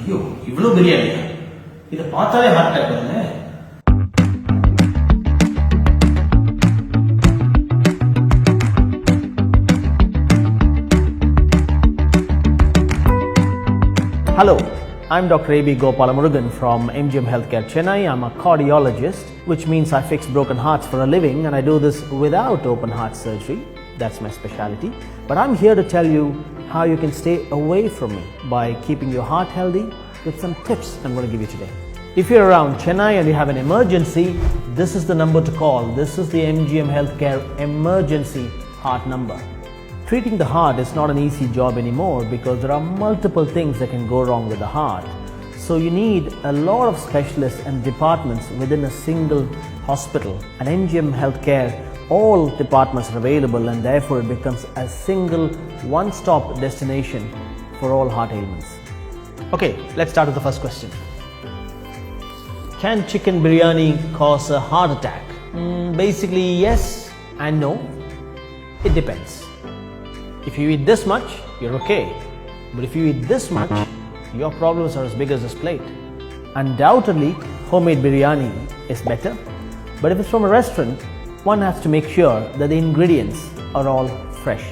ஐயோ இவ்வளவு பிரியாணியா? இதை பார்த்தாலே ஹார்ட் அட்டாக் வருங்க. Hello, I'm Dr. A.B. Gopalamurugan from MGM Healthcare Chennai. I'm a cardiologist, which means I fix broken hearts for a living, and I do this without open heart surgery. That's my specialty. But I'm here to tell you how you can stay away from me by keeping your heart healthy with some tips I'm going to give you today. If you're around Chennai and you have an emergency, this is the number to call. This is the MGM Healthcare emergency heart number. Treating the heart is not an easy job anymore because there are multiple things that can go wrong with the heart. So you need a lot of specialists and departments within a single hospital. At MGM Healthcare, all departments are available, and therefore it becomes a single one-stop destination for all heart ailments. Okay, let's start with the first question. Can chicken biryani cause a heart attack? Basically yes and no. It depends. If you eat this much, you're okay. But if you eat this much, your problems are as big as this plate. Undoubtedly, homemade biryani is better. But if it's from a restaurant, one has to make sure that the ingredients are all fresh.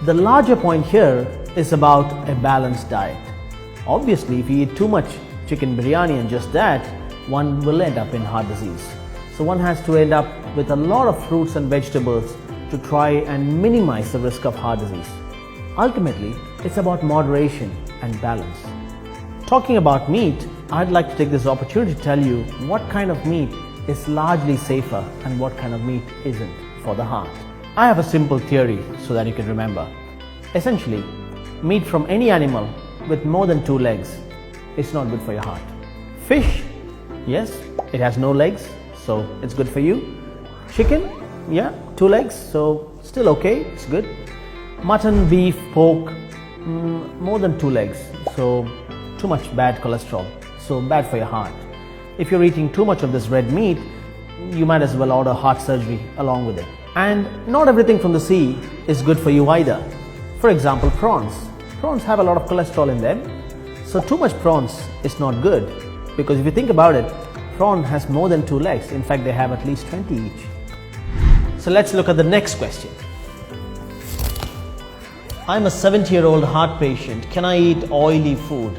The larger point here is about a balanced diet. Obviously, if you eat too much chicken biryani and just that, one will end up in heart disease. So one has to end up with a lot of fruits and vegetables to try and minimize the risk of heart disease. Ultimately, it's about moderation and balance. Talking about meat, I'd like to take this opportunity to tell you what kind of meat is largely safer and what kind of meat isn't for the heart. I have a simple theory so that you can remember. Essentially, meat from any animal with more than 2 legs is not good for your heart. Fish, yes, it has no legs, so it's good for you. Chicken, yeah, 2 legs, so still okay, it's good. Mutton, beef, pork, more than 2 legs, so too much bad cholesterol, so bad for your heart. If you're eating too much of this red meat, you might as well order heart surgery along with it. And not everything from the sea is good for you either. For example, prawns. Prawns have a lot of cholesterol in them, so too much prawns is not good, because if you think about it, prawn has more than 2 legs. In fact, they have at least 20 each. So let's look at the next question. I'm a 70-year-old heart patient. Can I eat oily food?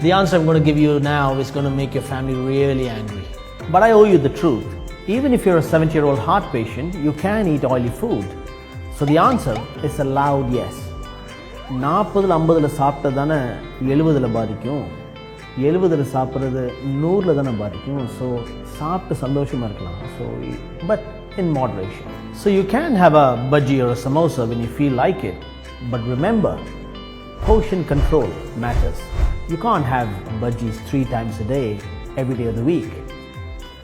The answer I'm going to give you now is going to make your family really angry. But I owe you the truth. Even if you're a 70-year-old heart patient, you can eat oily food. So the answer is a loud yes. 40-50 சாப்பிட்டா தானே 70 பாதிக்கும், 70 சாப்பிட்றது 100 தானே பாதிக்கும். So சாப்பிட்டு சந்தோஷமாக இருக்கலாம். But in moderation. So you can have a bhaji or a samosa when you feel like it, but remember, portion control matters. You can't have bhajis 3 times a day, every day of the week.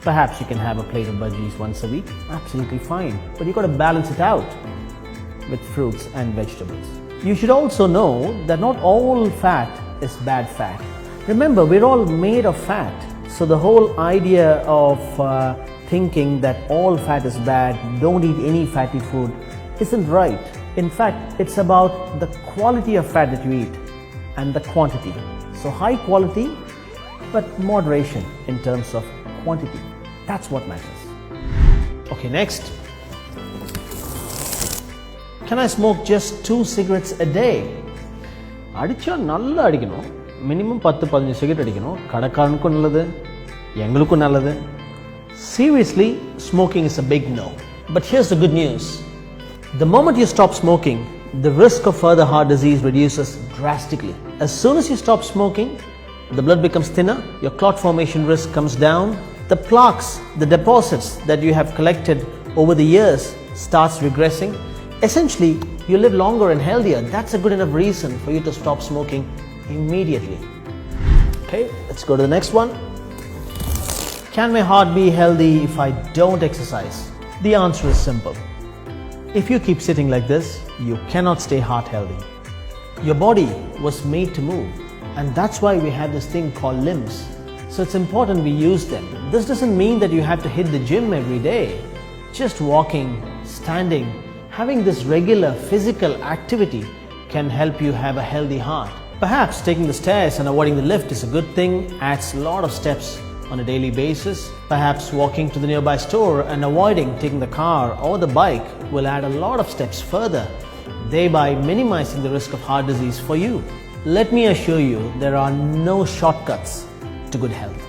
Perhaps you can have a plate of bhajis once a week, absolutely fine, but you got to balance it out with fruits and vegetables. You should also know that not all fat is bad fat. Remember, we're all made of fat, so the whole idea of thinking that all fat is bad, don't eat any fatty food, isn't right. In fact, it's about the quality of fat that you eat and the quantity. So high quality, but moderation in terms of quantity. That's what matters. Okay, next. Can I smoke just 2 cigarettes a day? அடிச்சா நல்லா அடிக்கணும். Minimum 10-15 cigarette அடிக்கணும். கடைக்காரனுக்கும் நல்லது, எங்களுக்கும் நல்லது. Seriously, smoking is a big no. But here's the good news. The moment you stop smoking, the risk of further heart disease reduces drastically. As soon as you stop smoking, the blood becomes thinner, your clot formation risk comes down, the plaques, the deposits that you have collected over the years starts regressing. Essentially, you live longer and healthier. That's a good enough reason for you to stop smoking immediately. Okay, let's go to the next one. Can my heart be healthy if I don't exercise? The answer is simple. If you keep sitting like this, you cannot stay heart healthy. Your body was made to move, and that's why we have this thing called limbs. So it's important we use them. This doesn't mean that you have to hit the gym every day. Just walking, standing, having this regular physical activity can help you have a healthy heart. Perhaps taking the stairs and avoiding the lift is a good thing, adds a lot of steps on a daily basis. Perhaps walking to the nearby store and avoiding taking the car or the bike will add a lot of steps further, thereby minimizing the risk of heart disease for you. Let me assure you, there are no shortcuts to good health.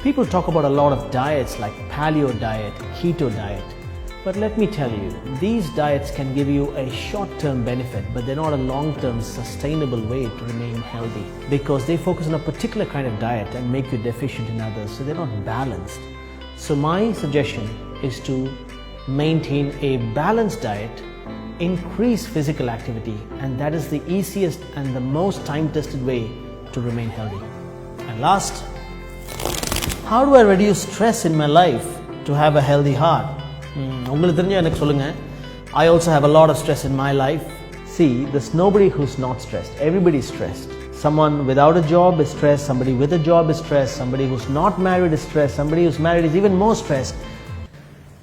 People talk about a lot of diets like paleo diet, keto diet. But let me tell you, these diets can give you a short-term benefit, but they're not a long-term sustainable way to remain healthy because they focus on a particular kind of diet and make you deficient in others, so they're not balanced. So my suggestion is to maintain a balanced diet, increase physical activity, and that is the easiest and the most time-tested way to remain healthy. And last, how do I reduce stress in my life to have a healthy heart? I also have a lot of stress in my life. See, there's nobody who's not stressed. Everybody is stressed. Someone without a job is stressed, somebody with a job is stressed, somebody who's not married is stressed, somebody who's married is even more stressed.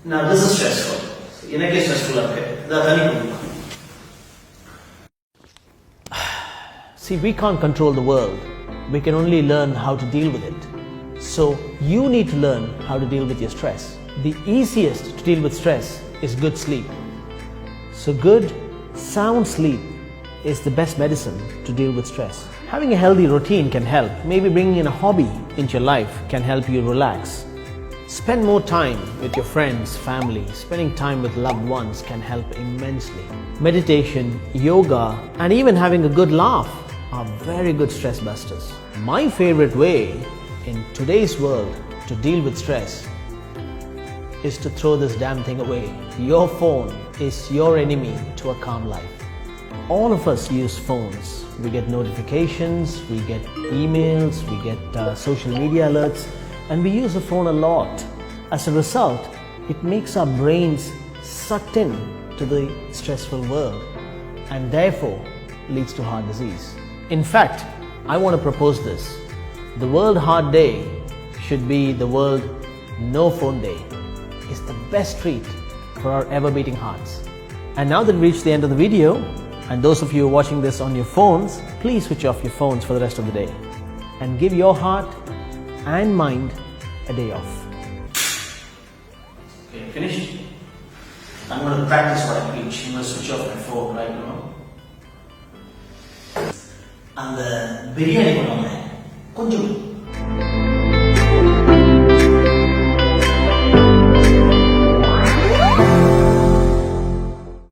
Now this is stressful. It's stressful. See, we can't control the world. We can only learn how to deal with it. So you need to learn how to deal with your stress. The easiest to deal with stress is good sleep. So good, sound sleep is the best medicine to deal with stress. Having a healthy routine can help. Maybe bringing in a hobby into your life can help you relax. Spend more time with your friends, family. Spending time with loved ones can help immensely. Meditation, yoga, and even having a good laugh are very good stress busters. My favorite way in today's world to deal with stress is to throw this damn thing away. Your phone is your enemy to a calm life. All of us use phones. We get notifications, we get emails, we get social media alerts, and we use the phone a lot. As a result, it makes our brains sucked in to the stressful world and therefore leads to heart disease. In fact, I want to propose this. The World Heart Day should be the World No Phone Day. It's the best treat for our ever-beating hearts. And now that we've reached the end of the video, and those of you who are watching this on your phones, please switch off your phones for the rest of the day and give your heart and mind a day off. Okay, finished? I'm going to practice what I preach. I'm going to switch off my phone right now. அந்த பிரியாணி பண்ணுவாங்க கொஞ்சம்